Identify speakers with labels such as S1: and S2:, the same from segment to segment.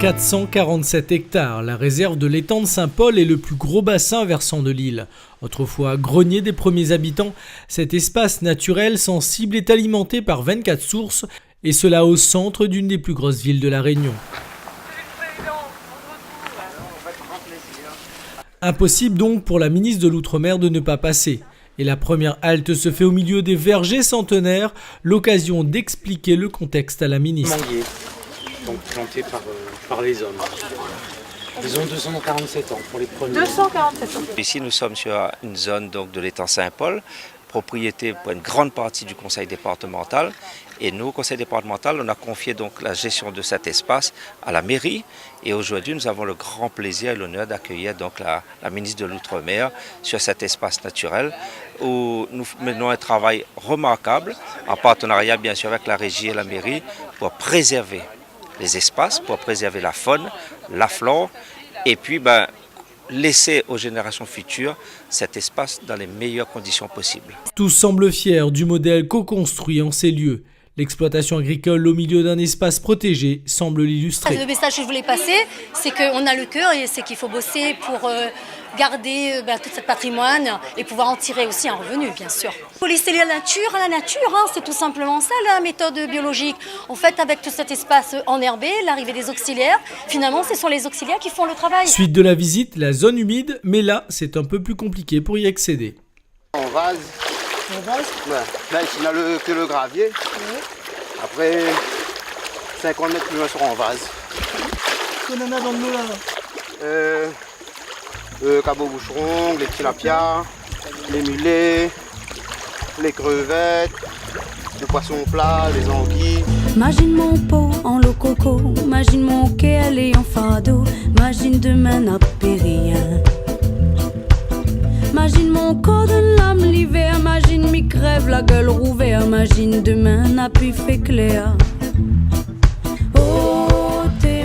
S1: 447 hectares, la réserve de l'étang de Saint-Paul est le plus gros bassin versant de l'île. Autrefois grenier des premiers habitants, cet espace naturel sensible est alimenté par 24 sources, et cela au centre d'une des plus grosses villes de la Réunion. Impossible donc pour la ministre de l'Outre-mer de ne pas passer. Et la première halte se fait au milieu des vergers centenaires, l'occasion d'expliquer le contexte à la ministre.
S2: Manguier, donc planté par les hommes. Ils ont 247 ans pour les premiers.
S3: 247 ans.
S4: Ici, nous sommes sur une zone donc, de l'étang Saint-Paul, propriété pour une grande partie du conseil départemental. Et nous, au conseil départemental, on a confié donc la gestion de cet espace à la mairie. Et aujourd'hui, nous avons le grand plaisir et l'honneur d'accueillir donc la ministre de l'Outre-mer sur cet espace naturel où nous menons un travail remarquable en partenariat bien sûr avec la régie et la mairie pour préserver les espaces, pour préserver la faune, la flore et puis laisser aux générations futures cet espace dans les meilleures conditions possibles.
S1: Tous semblent fiers du modèle co-construit en ces lieux. L'exploitation agricole au milieu d'un espace protégé semble l'illustrer.
S5: Le message que je voulais passer, c'est qu'on a le cœur et c'est qu'il faut bosser pour garder tout ce patrimoine et pouvoir en tirer aussi un revenu, bien sûr. Il faut laisser la nature à la nature, c'est tout simplement ça la méthode biologique. En fait, avec tout cet espace enherbé, l'arrivée des auxiliaires, finalement, ce sont les auxiliaires qui font le travail.
S1: Suite de la visite, la zone humide, mais là, c'est un peu plus compliqué pour y accéder.
S6: En vase.
S3: En vase?
S6: Ouais. Là, ici, on a que le gravier.
S3: Oui.
S6: Après, 50 mètres plus loin, sera en vase.
S3: Qu'est-ce qu'on en a dans le lot là?
S6: Cabot boucheron, les tilapias, les mulets, les crevettes, les poissons plats, les anguilles.
S7: Imagine mon pot en l'eau coco, imagine mon quai aller en fado, imagine demain n'a plus rien. Imagine mon corps de l'âme l'hiver, imagine mi crève la gueule rouverte, imagine demain n'a plus fait clair.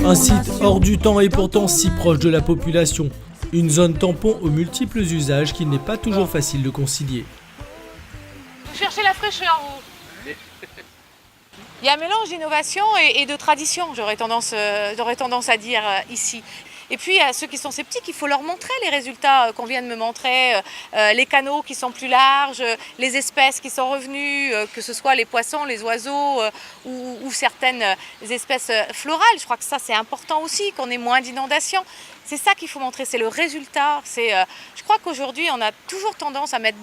S1: Un site hors du temps et pourtant si proche de la population. Une zone tampon aux multiples usages qu'il n'est pas toujours facile de concilier.
S3: Cherchez la fraîcheur, vous. Il y a un mélange d'innovation et de tradition, j'aurais tendance à dire ici. Et puis à ceux qui sont sceptiques, il faut leur montrer les résultats qu'on vient de me montrer, les canaux qui sont plus larges, les espèces qui sont revenues, que ce soit les poissons, les oiseaux ou certaines espèces florales. Je crois que ça c'est important aussi, qu'on ait moins d'inondations. C'est ça qu'il faut montrer, c'est le résultat. Je crois qu'aujourd'hui on a toujours tendance à mettre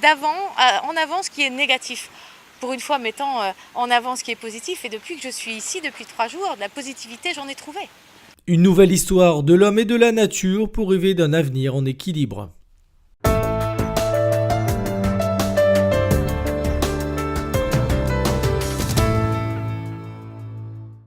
S3: en avant ce qui est négatif. Pour une fois mettant en avant ce qui est positif. Et depuis que je suis ici, depuis 3 jours, de la positivité j'en ai trouvé.
S1: Une nouvelle histoire de l'homme et de la nature pour rêver d'un avenir en équilibre.